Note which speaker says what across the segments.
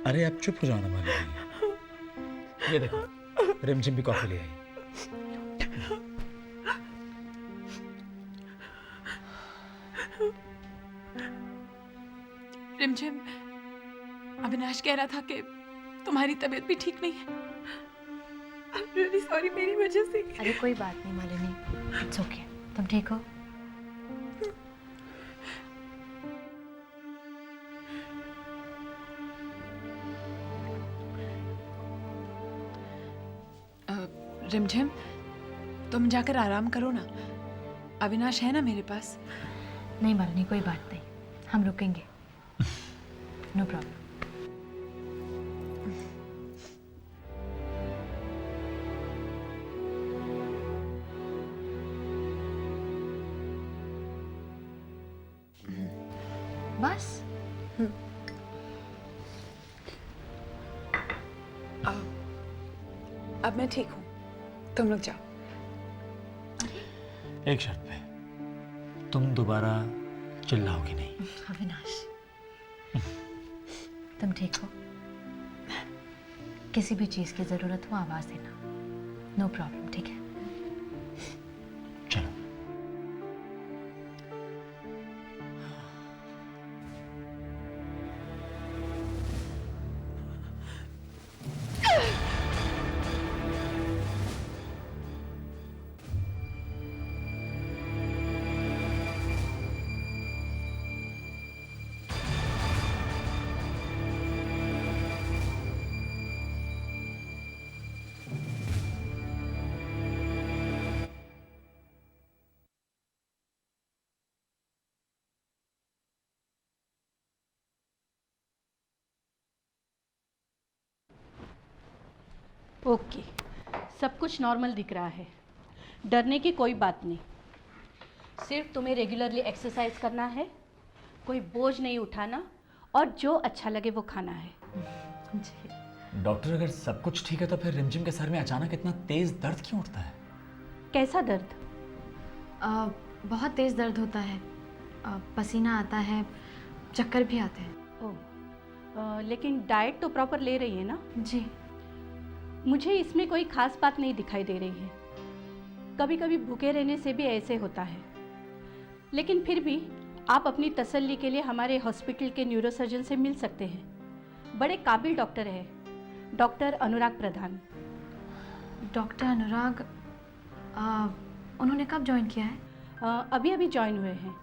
Speaker 1: अरे अब चुप हो जाओ ना मालिनी। ये देखो रिमझिम भी कॉफी ले आई।
Speaker 2: रिमझिम, अविनाश कह रहा था कि तुम्हारी तबीयत भी ठीक नहीं है। I'm really sorry, मेरी वजह से।
Speaker 3: अरे कोई बात नहीं मालिनी, इट्स ओके। तुम ठीक हो?
Speaker 2: रिमझिम, तुम जाकर आराम करो ना। अविनाश है ना मेरे पास।
Speaker 3: नहीं मालिनी, कोई बात नहीं, हम रुकेंगे। No problem. बस
Speaker 2: अब मैं ठीक हूँ, तुम लोग जाओ।
Speaker 1: एक शर्त पे, तुम दोबारा चिल्लाओगी नहीं।
Speaker 3: अविनाश, तुम ठीक हो? किसी भी चीज की जरूरत हो आवाज देना। नो प्रॉब्लम, ठीक है?
Speaker 1: चलो।
Speaker 4: ओके, सब कुछ नॉर्मल दिख रहा है, डरने की कोई बात नहीं। सिर्फ तुम्हें रेगुलरली एक्सरसाइज करना है, कोई बोझ नहीं उठाना और जो अच्छा लगे वो खाना है।
Speaker 3: जी।
Speaker 1: डॉक्टर, अगर सब कुछ ठीक है तो फिर रिमझिम के सर में अचानक इतना तेज दर्द क्यों उठता है?
Speaker 4: कैसा दर्द?
Speaker 3: बहुत तेज दर्द होता है, पसीना आता है, चक्कर भी आते हैं।
Speaker 4: ओह, लेकिन डाइट तो प्रॉपर ले रही है ना?
Speaker 3: जी।
Speaker 4: मुझे इसमें कोई खास बात नहीं दिखाई दे रही है। कभी कभी भूखे रहने से भी ऐसे होता है, लेकिन फिर भी आप अपनी तसल्ली के लिए हमारे हॉस्पिटल के न्यूरोसर्जन से मिल सकते हैं। बड़े काबिल डॉक्टर है, डॉक्टर अनुराग प्रधान।
Speaker 3: डॉक्टर अनुराग, उन्होंने कब ज्वाइन किया है?
Speaker 4: अभी अभी ज्वाइन हुए हैं।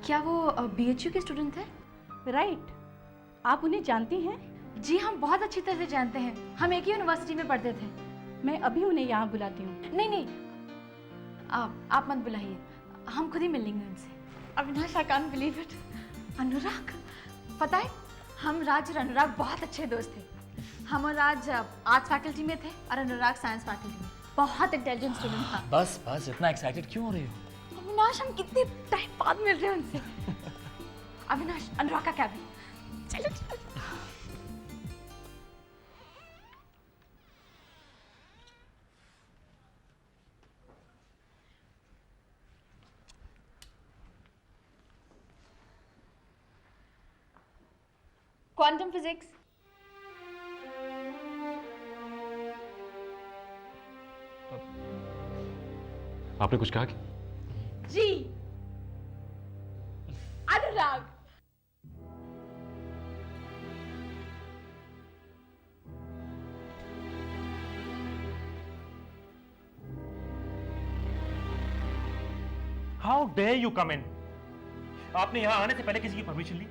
Speaker 3: क्या वो BHU के स्टूडेंट थे?
Speaker 4: राइट, आप उन्हें जानती हैं?
Speaker 3: जी, हम बहुत अच्छी तरह से जानते हैं, हम एक ही यूनिवर्सिटी में पढ़ते थे।
Speaker 4: मैं अभी उन्हें यहाँ बुलाती हूँ।
Speaker 3: नहीं नहीं, आप मत बुलाइए, हम खुद ही मिल लेंगे उनसे। Avinash, I can't believe it. Anurag, पता है हम राज और अनुराग बहुत अच्छे दोस्त थे। हम और राज आर्ट्स फैकल्टी में थे और अनुराग साइंस फैकल्टी में। बहुत इंटेलिजेंट स्टूडेंट था।
Speaker 1: बस बस, इतना एक्साइटेड क्यों हो रही हो?
Speaker 3: अविनाश, हम कितने टाइम बाद मिल रहे हैं उनसे। अविनाश, अनुराग का क्या भी? चलो चलो। Quantum physics.
Speaker 5: आपने कुछ कहा कि?
Speaker 3: जी, अनुराग।
Speaker 5: हाउ डेयर यू कम इन? आपने यहां आने से पहले किसी की परमिशन ली?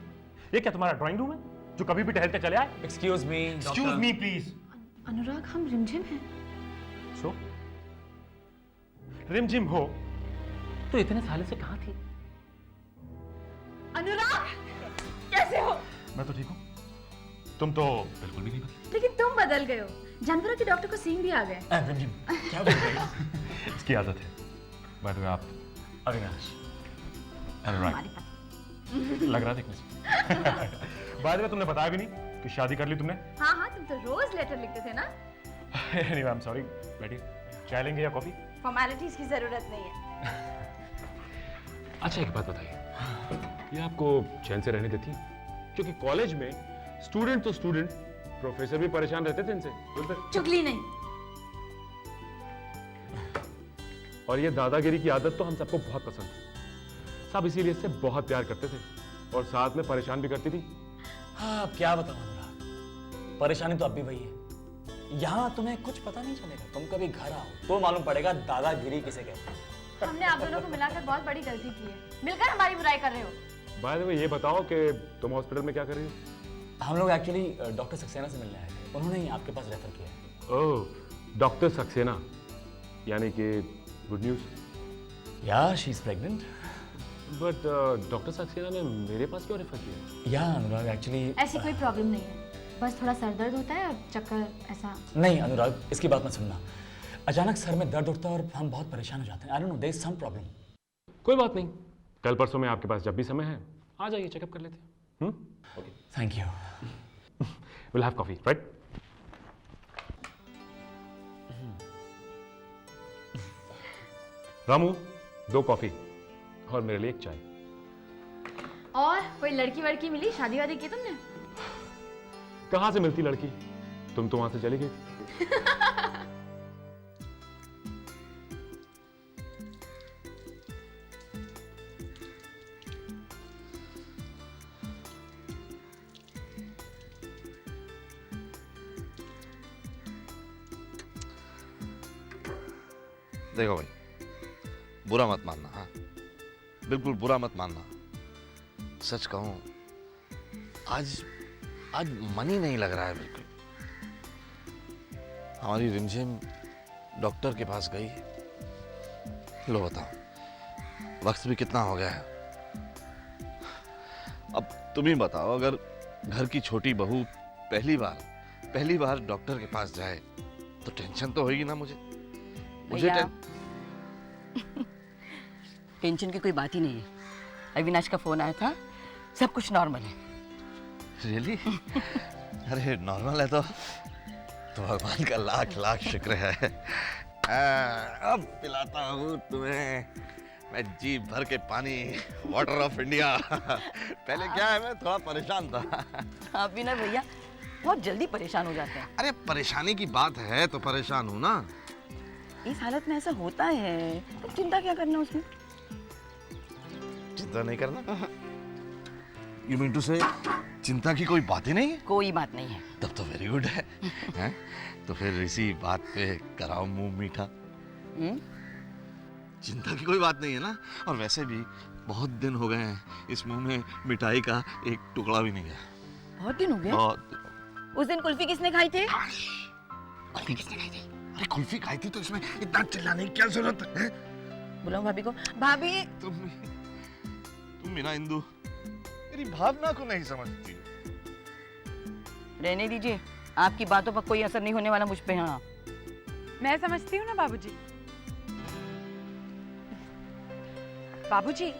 Speaker 5: ये क्या तुम्हारा ड्राइंग रूम है जो कभी भी टहलते चले आए?
Speaker 1: Excuse me
Speaker 5: please.
Speaker 3: अनुराग, हम रिमझिम हैं।
Speaker 5: सो रिमझिम हो तो इतने सालों से कहां थी?
Speaker 3: अनुराग, कैसे हो?
Speaker 5: मैं तो ठीक हूं, तुम तो बिल्कुल भी नहीं बदली।
Speaker 3: लेकिन तुम बदल गए हो। जानवर के डॉक्टर को सींग भी आ गए।
Speaker 1: रिमझिम, क्या बोल रही हो?
Speaker 5: इसकी आदत है। बाय द वे, आप
Speaker 1: अविनाश,
Speaker 5: अनुराग लग रहा देखने से। बाय द वे, तुमने बताया भी नहीं कि शादी कर ली तुमने।
Speaker 3: हाँ हाँ, तुम तो रोज लेटर लिखते थे ना।
Speaker 5: Anyway, I am sorry. बैठिए, चाय लेंगे या कॉफी?
Speaker 3: फॉर्मेलिटीज की जरूरत नहीं है।
Speaker 5: अच्छा, एक बात बताइए, ये आपको चैन से रहने देती है? क्योंकि कॉलेज में स्टूडेंट तो स्टूडेंट, प्रोफेसर भी परेशान रहते थे इनसे।
Speaker 3: चुगली नहीं।
Speaker 5: और ये दादागिरी की आदत तो हम सबको बहुत पसंद थी। सब इसीलिए इससे बहुत प्यार करते थे और साथ में परेशान भी करती थी।
Speaker 1: हाँ, अब क्या बताऊं अनुराग, परेशानी तो अब भी वही है। यहाँ तुम्हें कुछ पता नहीं चलेगा, तुम कभी घर आओ तो मालूम पड़ेगा दादागिरी किसे कहते हैं।
Speaker 3: हमने आप दोनों को मिलाकर बहुत बड़ी गलती की है, मिलकर हमारी बुराई कर रहे हो।
Speaker 5: बाय द वे ये बताओ कि तुम हॉस्पिटल में क्या कर रही हो?
Speaker 1: हम लोग एक्चुअली डॉक्टर सक्सेना से मिलने आए थे, उन्होंने ही आपके पास रेफर किया है।
Speaker 5: ओह, डॉक्टर सक्सेना, यानी कि गुड न्यूज़।
Speaker 1: या she is pregnant.
Speaker 5: But doctor Saxena ने मेरे पास क्यों रेफर किया?
Speaker 1: या अनुराग एक्चुअली
Speaker 3: ऐसी कोई प्रॉब्लम नहीं है, बस थोड़ा सर दर्द होता है और चक्कर ऐसा।
Speaker 1: नहीं अनुराग, इसकी बात मत सुनना। अचानक सर में दर्द उठता है और हम बहुत परेशान हो जाते हैं। I don't know, there is some problem.
Speaker 5: कोई बात नहीं, कल परसों में आपके पास जब भी समय है आ जाइए, चेकअप कर लेते हैं।
Speaker 1: Okay, thank you.
Speaker 5: Will have coffee, right? Ramu, 2 coffee और मेरे लिए 1 चाय।
Speaker 3: और कोई लड़की वड़की मिली, शादी वादी की तुमने?
Speaker 5: कहाँ से मिलती लड़की, तुम तो वहां से चली गई थी।
Speaker 6: देखो भाई, बुरा मत मानना, हाँ बिल्कुल बुरा मत मानना। सच कहूं, आज मन ही नहीं लग रहा है बिल्कुल। हमारी रिमझिम डॉक्टर के पास गई, लो बताओ वक्त भी कितना हो गया है। अब तुम ही बताओ, अगर घर की छोटी बहू पहली बार डॉक्टर के पास जाए तो टेंशन तो होगी ना मुझे।
Speaker 7: टेंशन की कोई बात ही नहीं है। अविनाश का फोन आया था, सब कुछ नॉर्मल है।
Speaker 6: रियली? अरे नॉर्मल है तो भगवान का लाख लाख शुक्र है। अब पिलाता हूँ तुम्हें मैं जी भर के पानी, वाटर ऑफ इंडिया। पहले क्या है, मैं थोड़ा परेशान था।
Speaker 7: आप भी ना भैया बहुत जल्दी परेशान हो जाते हैं।
Speaker 6: अरे परेशानी की बात है तो परेशान हूँ ना।
Speaker 7: इस हालत में ऐसा होता है तो चिंता क्या करना उसमें।
Speaker 6: चिंता नहीं करना? यू मीन टू से चिंता की कोई बात ही नहीं है?
Speaker 7: कोई बात नहीं है।
Speaker 6: तब तो वेरी गुड है, हैं? तो फिर इसी बात पे कराओ मुंह मीठा। चिंता की कोई बात नहीं है ना। और वैसे भी बहुत दिन हो गए हैं इस मुंह में मिठाई का एक टुकड़ा भी नहीं गया।
Speaker 7: बहुत दिन हो गए।
Speaker 6: बहुत।
Speaker 7: उस दिन कुल्फी किसने खाई थी?
Speaker 6: कुल्फी किसने खाई थी? अरे कुल्फी खाई थी तो इसमें इतना चिल्लाने की क्या जरूरत है?
Speaker 7: बुलाओ भाभी को। भाभी,
Speaker 6: तुम मीना इंदु मेरी भावना को नहीं समझती।
Speaker 7: रहने दीजिए, आपकी बातों पर कोई असर नहीं होने वाला मुझ पे। हाँ
Speaker 2: मैं समझती हूँ ना बाबूजी। बाबूजी,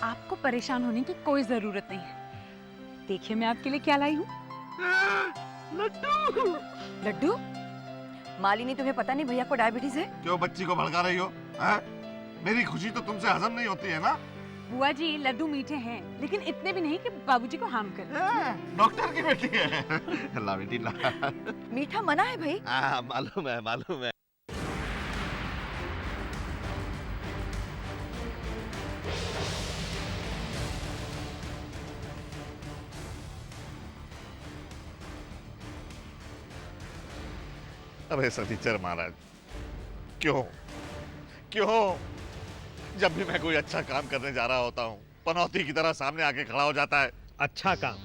Speaker 2: आपको परेशान होने की कोई जरूरत नहीं है। देखिए मैं आपके लिए क्या लाई हूँ।
Speaker 6: लड्डू।
Speaker 2: लड्डू?
Speaker 7: मालिनी, तुम्हें पता नहीं भैया को डायबिटीज है?
Speaker 6: क्यों बच्ची को भड़का रही हो? मेरी खुशी तो तुमसे हजम नहीं होती है ना।
Speaker 2: बुआ जी, लड्डू मीठे हैं लेकिन इतने भी नहीं कि बाबूजी को हार्म कर।
Speaker 6: डॉक्टर की बेटी है। ला बेटी ला।
Speaker 7: मीठा मना है भाई।
Speaker 6: मालूम है मालूम है। अरे सतीचर महाराज, क्यों जब भी मैं कोई अच्छा काम करने जा रहा होता हूँ पनौती की तरह सामने आके खड़ा हो जाता है।
Speaker 8: अच्छा काम?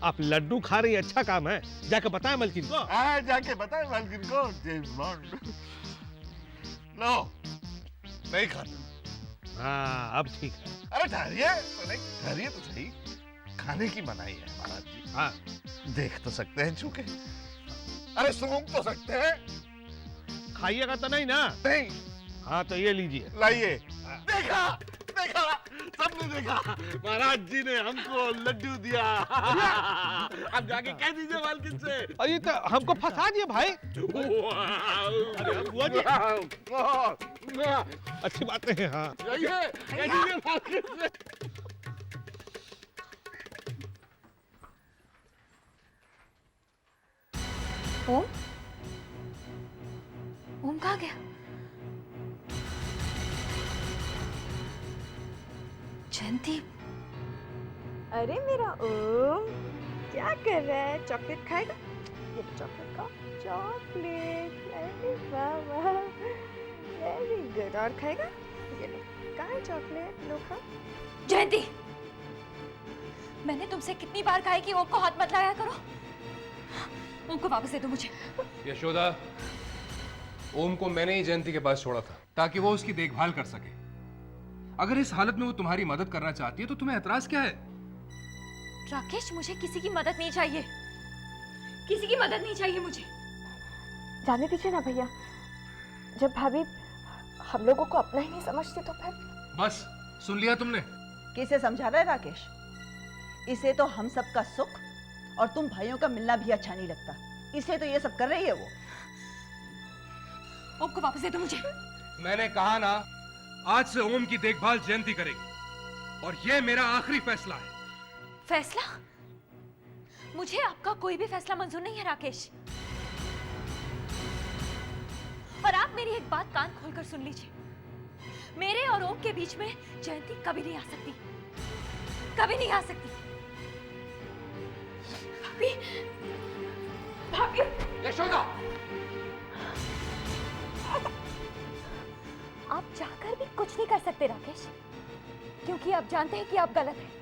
Speaker 8: आप लड्डू खा रही, अच्छा काम है। जाके बताएं मलकिन को।
Speaker 6: जाके बताएं मलकिन को। James bond. लो, नहीं खाता।
Speaker 8: हाँ, अब ठीक है।
Speaker 6: अरे ठहरिए तो सही। खाने की मनाही है महाराज जी।
Speaker 8: हाँ,
Speaker 6: देख तो सकते हैं छू के। अरे सूंघ तो सकते हैं।
Speaker 8: खाइएगा तो नहीं ना?
Speaker 6: नहीं।
Speaker 8: हाँ तो ये लीजिए।
Speaker 6: लाइए। देखा सबने देखा, महाराज जी ने हमको लड्डू दिया। अब जाके कह दीजिए मालकिन से।
Speaker 8: अरे तो हमको फंसा दिए भाई। बुआ जी, अच्छी बात है। हाँ
Speaker 6: कह दीजिए मालकिन से।
Speaker 3: ओम? ओम कहाँ गया? जयंती,
Speaker 9: अरे मेरा ओम क्या कर रहा है? चॉकलेट खाएगा? ये चॉकलेट खाओ। चॉकलेट, अरे वाह वाह, वेरी गुड। और खाएगा? ये लो, कहाँ है चॉकलेट? लो खाओ।
Speaker 3: जयंती, मैंने तुमसे कितनी बार कहा है कि ओम को हाथ मत लगाया करो। ओम को वापस दे दो मुझे।
Speaker 10: यशोदा, ओम को मैंने ही जयंती के पास छोड़ा था ताकि वो उसकी देखभाल कर सके। अगर इस हालत में वो तुम्हारी मदद करना चाहती है तो तुम्हें एतराज क्या है?
Speaker 3: राकेश, मुझे किसी की मदद नहीं चाहिए, किसी की मदद नहीं चाहिए मुझे।
Speaker 9: जाने दीजिए ना भैया, जब भाभी हम लोगों को अपना ही नहीं समझती तो फिर।
Speaker 10: बस सुन लिया तुमने?
Speaker 11: किसे समझा रहा है राकेश? इसे तो हम सब का सुख और तुम भाइयों का मिलना भी अच्छा नहीं लगता, इसलिए तो ये सब कर रही है वो।
Speaker 3: ओम को वापस दे दो मुझे।
Speaker 10: मैंने कहा ना, आज से ओम की देखभाल जयंती करेगी और ये मेरा आखिरी फैसला है।
Speaker 3: फैसला? मुझे आपका कोई भी फैसला मंजूर नहीं है राकेश। और आप मेरी एक बात कान खोलकर सुन लीजिए, मेरे और ओम के बीच में जयंती कभी नहीं आ सकती, कभी नहीं आ सकती। भाभी, भाभी।
Speaker 10: यशोदा,
Speaker 3: आप चाहकर भी कुछ नहीं कर सकते राकेश, क्योंकि आप जानते हैं कि आप गलत हैं।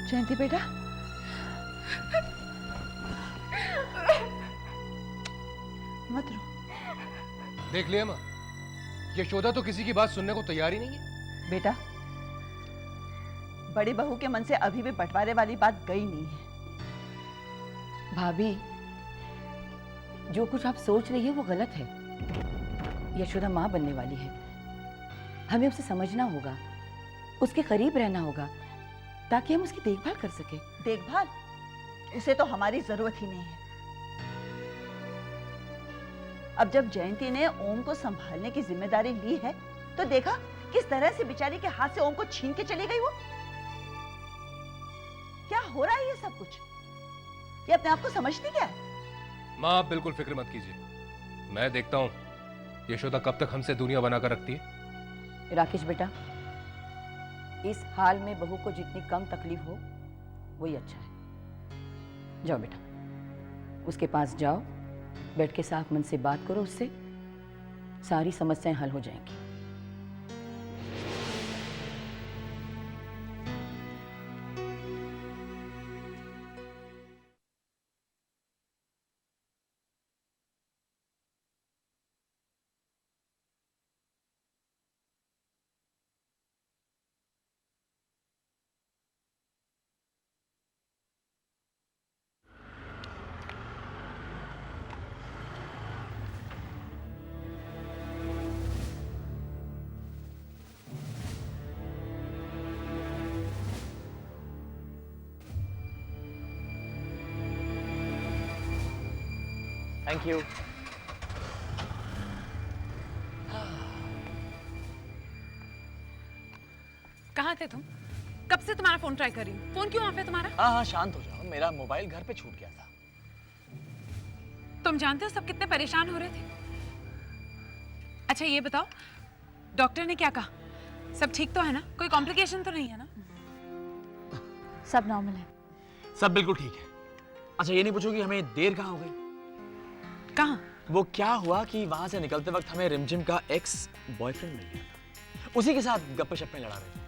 Speaker 11: जयंती बेटा, मत रो।
Speaker 10: देख लिया माँ, यशोदा तो किसी की बात सुनने को तैयार ही नहीं है।
Speaker 11: बेटा, बड़ी बहू के मन से अभी भी बंटवारे वाली बात गई नहीं है।
Speaker 7: भाभी, जो कुछ आप सोच रही है वो गलत है। यशोदा माँ बनने वाली है, हमें उसे समझना होगा, उसके करीब रहना होगा ताकि हम उसकी देखभाल कर सके।
Speaker 11: देखभाल? उसे तो हमारी जरूरत ही नहीं है। अब जब जयंती ने ओम को संभालने की जिम्मेदारी ली है तो देखा किस तरह से बेचारी के हाथ से ओम को छीन के चली गई वो। क्या हो रहा है ये सब कुछ? ये अपने आप को समझती क्या है?
Speaker 10: माँ, आप बिल्कुल फिक्र मत कीजिए, मैं देखता हूँ यशोदा कब तक हमसे दुनिया बनाकर रखती है।
Speaker 7: राकेश बेटा, इस हाल में बहू को जितनी कम तकलीफ हो वही अच्छा है। जाओ बेटा, उसके पास जाओ, बैठ के साफ मन से बात करो उससे, सारी समस्याएं हल हो जाएंगी।
Speaker 1: Thank you.
Speaker 2: कहाँ थे तुम? कब से तुम्हारा फोन ट्राई कर रही हूँ। फोन क्यों ऑफ है तुम्हारा?
Speaker 1: हाँ हाँ, शांत हो जाओ, मेरा मोबाइल घर पे छूट गया था।
Speaker 2: तुम जानते हो सब कितने परेशान हो रहे थे। अच्छा ये बताओ, डॉक्टर ने क्या कहा? सब ठीक तो है ना? कोई कॉम्प्लिकेशन तो नहीं है ना?
Speaker 3: सब नॉर्मल है।
Speaker 1: सब बिल्कुल ठीक है। अच्छा ये नहीं पूछोगी हमें देर कहाँ हो गई?
Speaker 2: कहाँ?
Speaker 1: वो क्या हुआ कि वहां से निकलते वक्त हमें रिमझिम का एक्स बॉयफ्रेंड मिल गया था, उसी के साथ गप्पे शप्पे लड़ा रहे थे।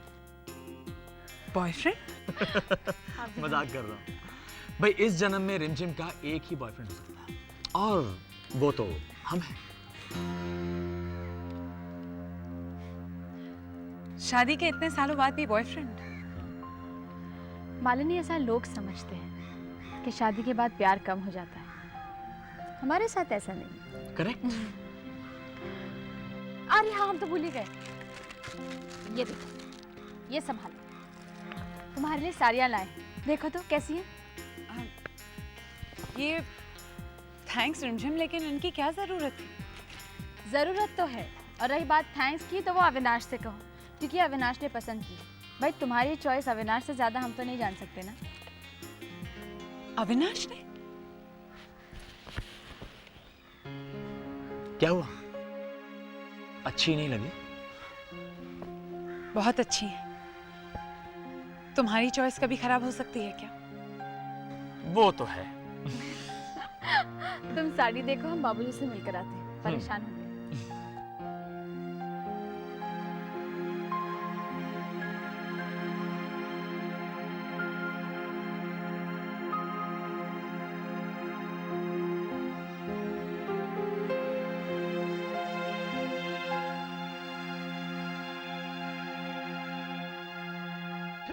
Speaker 2: बॉयफ्रेंड?
Speaker 1: मजाक कर रहा हूँ भाई, इस जन्म में रिमझिम का एक ही बॉयफ्रेंड हो सकता है और वो तो हम हैं।
Speaker 2: शादी के इतने सालों बाद भी बॉयफ्रेंड?
Speaker 3: मालिनी, ऐसा लोग समझते हैं कि शादी के बाद प्यार कम हो जाता है, हमारे साथ ऐसा नहीं।
Speaker 1: करेक्ट।
Speaker 3: अरे हाँ, हम तो भूल ही गए। ये देखो, ये संभालो, तुम्हारे लिए साड़ियाँ लाए हैं, देखो तो कैसी है।
Speaker 2: ये थैंक्स रिमझिम, लेकिन इनकी क्या ज़रूरत थी?
Speaker 3: ज़रूरत तो है, और रही बात थैंक्स की तो वो अविनाश से कहो, क्योंकि अविनाश ने पसंद की। भाई तुम्हारी चॉइस अविनाश से ज़्यादा हम तो नहीं जान सकते ना।
Speaker 2: अविनाश ने?
Speaker 1: क्या हुआ? अच्छी नहीं लगी?
Speaker 2: बहुत अच्छी है। तुम्हारी चॉइस कभी खराब हो सकती है क्या?
Speaker 1: वो तो है।
Speaker 3: तुम साड़ी देखो, हम बाबूजी से मिलकर आते हैं, परेशान हो गए।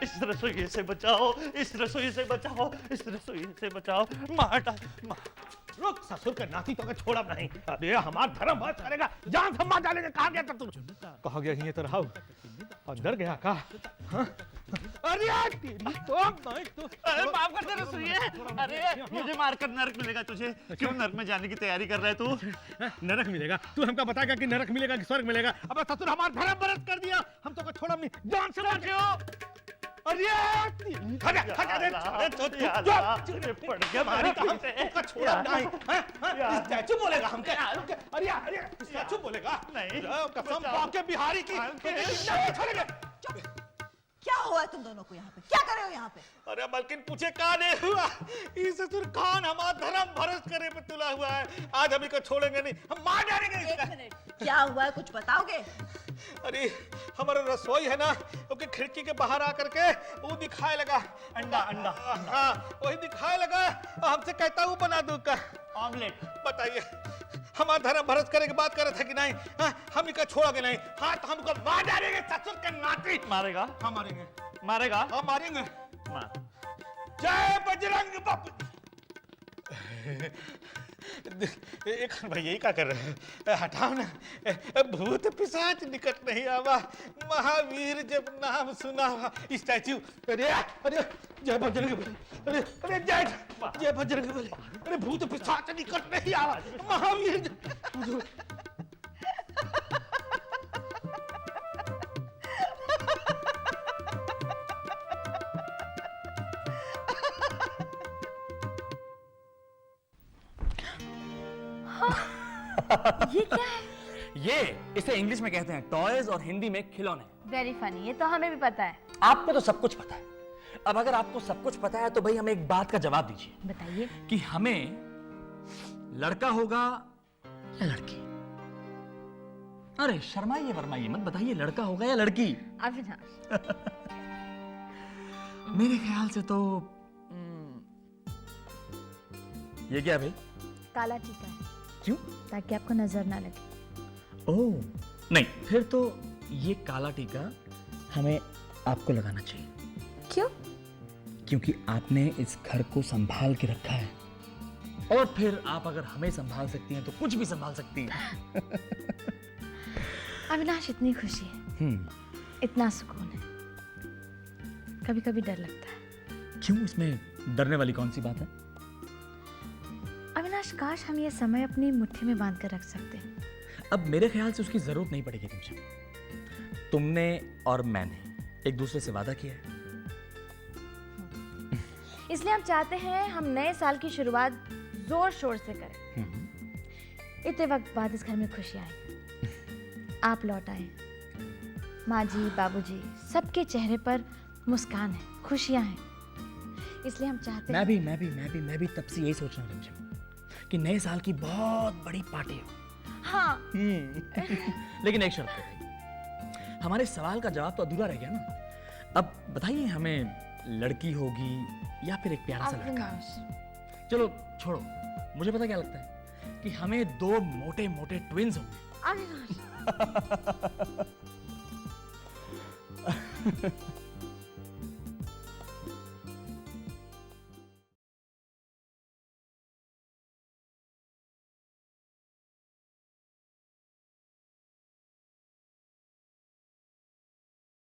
Speaker 12: इस रसोई से बचाओ, इस रसोई से बचाओ, इस रसोई से बचाओ। माटा
Speaker 8: रुक, ससुर का नाती तो छोड़ा नहीं। अरे हमारा धर्म बहुत करेगा, जान से मार डालेगा। कहाँ गया था तू? कहाँ गया ये तो रहा, अंदर गया का? अरे
Speaker 12: अरे माफ कर दे रसोई। अरे मुझे मारकर नरक मिलेगा तुझे। क्यों नरक में जाने की तैयारी कर रहा है तू?
Speaker 8: नरक मिलेगा? तू हमको बताएगा कि नरक मिलेगा कि स्वर्ग मिलेगा? अब ससुर हमारा धर्म भरत कर दिया, हम तो छोड़ा नहीं, जान से मार दियो। अरे पड़ गया मारी का छोड़ा नहीं। स्टैचू बोलेगा हमके? अरे अरे स्टैचू बोलेगा नहीं, कसम पाके बिहारी की छोड़ेंगे।
Speaker 11: क्या हुआ है तुम दोनों को यहाँ पे? क्या कर रहे हो यहाँ पे?
Speaker 12: अरे मलकिन पूछे कहा नहीं हुआ, इस ससुर खान हमारा धर्म भ्रष्ट करे पे तुला हुआ है। आज हम इसको छोड़ेंगे नहीं, हम मार डालेंगे।
Speaker 11: एक मिनट, क्या हुआ है कुछ बताओगे?
Speaker 12: अरे हमारा रसोई है ना, उसके खिड़की के बाहर आकर के वो दिखाए लगा अंडा अंडा। हाँ वही दिखाए लगा, हमसे कहता हूँ बना दूँ का ऑमलेट। बताइए हमारा धर्म भ्रष्ट करे की बात कर रहे थे कि नहीं? हम इनका छोड़ोगे नहीं। हाँ तो हमको मार डालेंगे, ससुर के नाती। मारेगा?
Speaker 8: हाँ मारेंगे।
Speaker 12: मारेगा?
Speaker 8: हाँ मारेंगे।
Speaker 12: मार।
Speaker 8: जय बजरंग बापू।
Speaker 12: एक भाई यही क्या कर रहे हैं? हटाओ ना, भूत पिशाच निकट नहीं आवा, महावीर जब नाम सुना। स्टैच्यू अरे अरे जय बजरंग बली, अरे अरे जय बजरंग बली, अरे भूत पिशाच निकट नहीं आवा, महावीर।
Speaker 3: ये क्या है?
Speaker 1: ये इसे इंग्लिश में कहते हैं टॉयज और हिंदी में खिलौने।
Speaker 3: वेरी फनी, ये तो हमें भी पता है।
Speaker 1: आपको तो सब कुछ पता है। अब अगर आपको सब कुछ पता है तो भाई हमें एक बात का जवाब दीजिए।
Speaker 3: बताइए
Speaker 1: कि हमें लड़का होगा या लड़की? अरे शर्माइए वरमाइए मत, बताइए लड़का होगा या लड़की?
Speaker 3: अविनाश
Speaker 1: मेरे ख्याल से तो ये क्या भाई?
Speaker 3: काला टीका है।
Speaker 1: क्यों?
Speaker 3: ताकि आपको नजर ना लगे।
Speaker 1: ओह नहीं, फिर तो ये काला टीका हमें आपको लगाना चाहिए।
Speaker 3: क्यों?
Speaker 1: क्योंकि आपने इस घर को संभाल के रखा है, और फिर आप अगर हमें संभाल सकती हैं तो कुछ भी संभाल सकती हैं।
Speaker 3: अविनाश इतनी खुशी है, इतना सुकून है, कभी कभी डर लगता है।
Speaker 1: क्यों? इसमें डरने वाली कौन सी बात है?
Speaker 3: अविनाश काश हम ये समय अपनी मुट्ठी में बांध कर रख सकते हैं।
Speaker 1: अब मेरे ख्याल से उसकी जरूरत नहीं पड़ेगी तुमसे। तुमने और मैंने एक दूसरे से वादा किया है,
Speaker 3: इसलिए हम चाहते हैं हम नए साल की शुरुआत जोर शोर से करें। इतने वक्त बाद इस घर में खुशियां आई, आप लौट आए, माँ जी बाबूजी सबके चेहरे पर मुस्कान है, खुशियां हैं। इसलिए हम चाहते हैं।
Speaker 1: मैं भी तब से यही सोच रहा हूँ कि नए साल की बहुत बड़ी पार्टी हो।
Speaker 3: हाँ।
Speaker 1: लेकिन एक शर्त है, हमारे सवाल का जवाब तो अधूरा रह गया ना। अब बताइए हमें लड़की होगी या फिर एक प्यारा सा लड़का? चलो छोड़ो, मुझे पता क्या लगता है कि हमें दो मोटे मोटे ट्विंस होंगे।